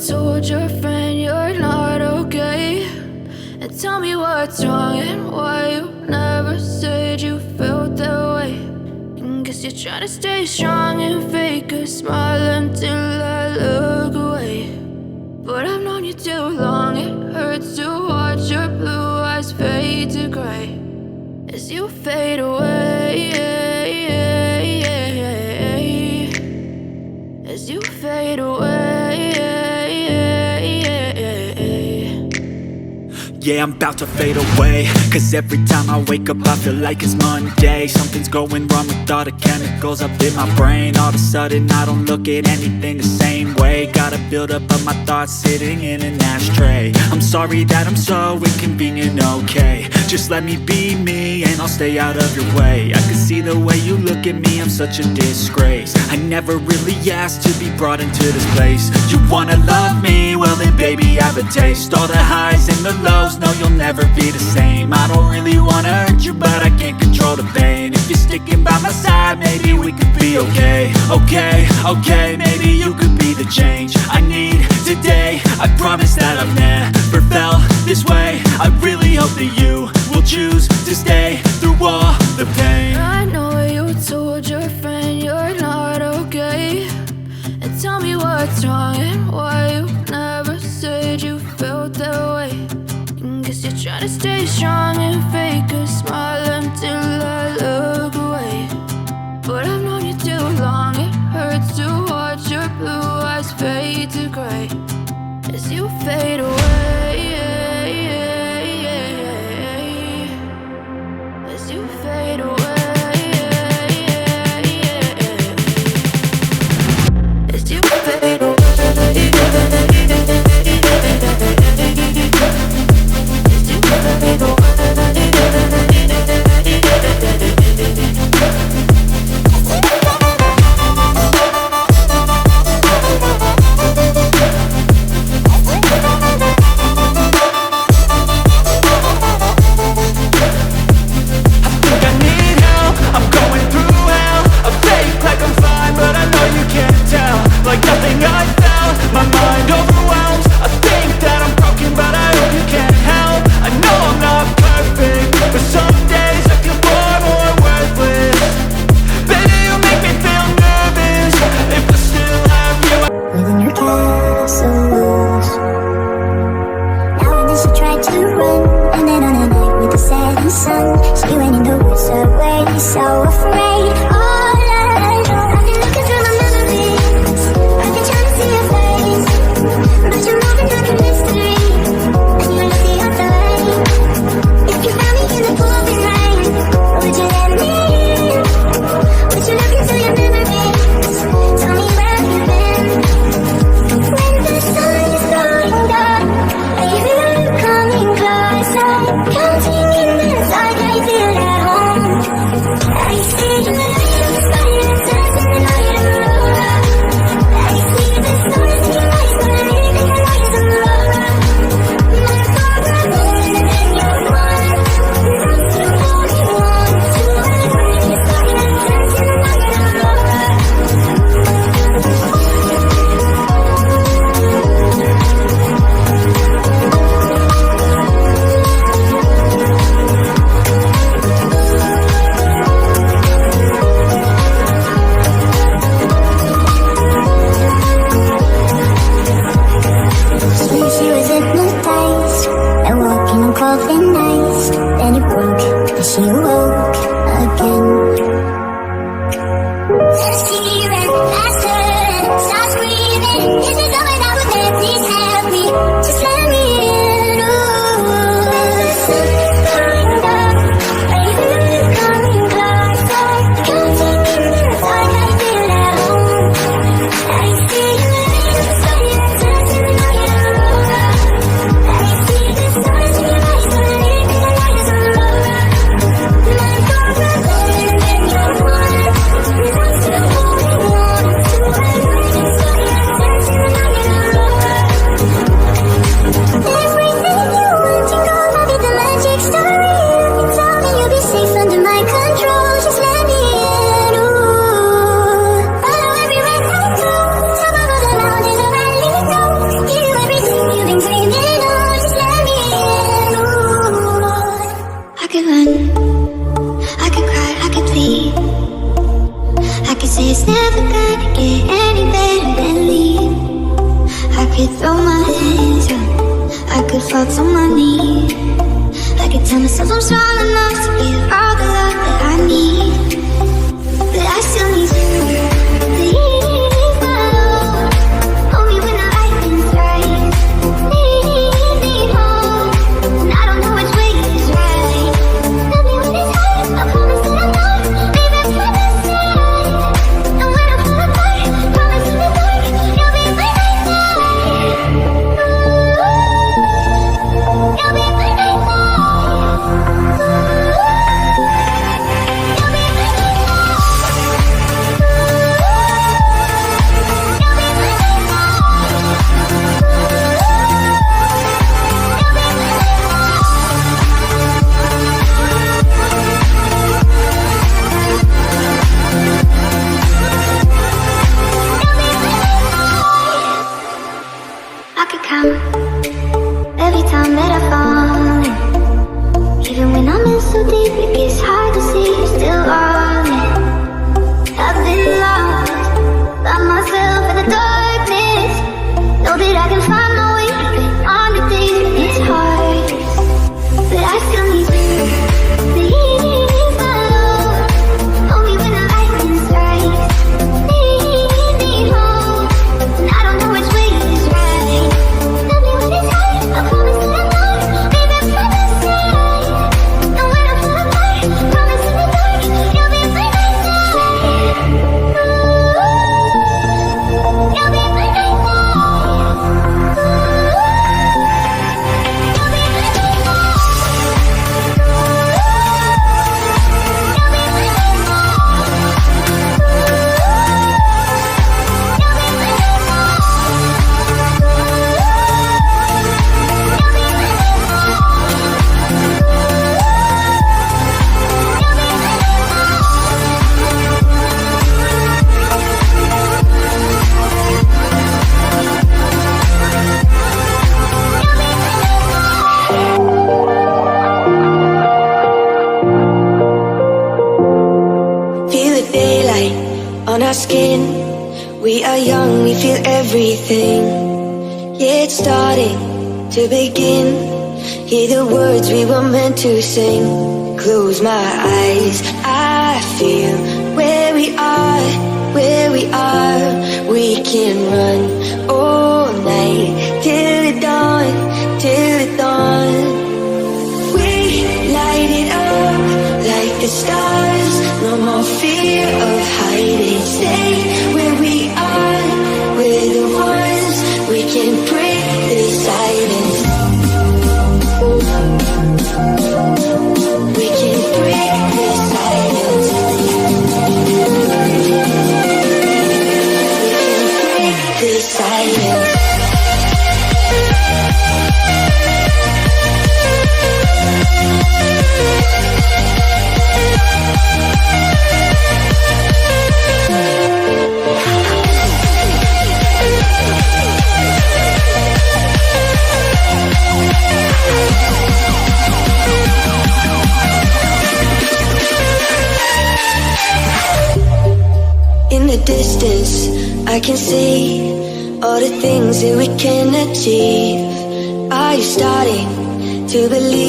told your friend you're not okay, and tell me what's wrong and why you never said you felt that way. And guess you're trying to stay strong and fake a smile until I look away. But I've known you too long, it hurts to watch your blue eyes fade to gray as you fade away, as you fade away. Yeah, I'm about to fade away, cause every time I wake up I feel like it's Monday. Something's going wrong with all the chemicals up in my brain. All of a sudden I don't look at anything the same way. Gotta build up of my thoughts sitting in an ashtray. I'm sorry that I'm so inconvenient, okay. Just let me be me and I'll stay out of your way. I can see the way you look at me, I'm such a disgrace. I never really asked to be brought into this place. You wanna love me? Well then baby I have a taste. All the highs and the lows, no you'll never be the same. I don't really wanna hurt you but I can't control the pain. If you're sticking by my side maybe we could be okay. Okay, maybe you could be the change I need today. I promise that I've never felt this way. I really hope that you will choose to stay through all the pain. I know you told your friend you're not okay, and tell me what's wrong and why you never said you felt that way. And guess you're trying to stay strong and fake a smile until I look away. But I've known you too long, it hurts to watch your blue eyes fade to gray as you fade away, as you fade away, as you fade away. thoughts on my knee. Like I tell myself I'm strong enough to give all the love that I need. But I still need you. Please, my Lord, hold me when the lightning's right. Need home, and I don't know which way is right. Love me when it's hard, I promise that I'm not leaving by my side. And when I fall apart, promise in the dark, you'll be by my side. You'll be by my I could count every time that I fall. Even when I'm in so deep, it gets hard to see you're still on it. I've been lost by myself in the darkness. Know that I can find my way even on the days when it's hard. But I still need you. Please, my Lord, hold me when the lightning's right. Need home, and I don't know which way is right. Love me when it's hard, I promise that I'm not leaving by my side. And when I fall apart, promise in the dark, you'll be by my side. You'll be by my Feel the daylight on our skin. We are young, we feel everything. Yeah, it's starting to begin. Hear the words we were meant to sing. Close my eyes, I feel where we are, where we are. We can run all night till the dawn, till the dawn. We light it up like the stars. No more fear of hiding. Stay where we are. We're the ones. We can break the silence. We can break the silence. We can break the silence. In the distance, I can see all the things that we can achieve. Are you starting to believe?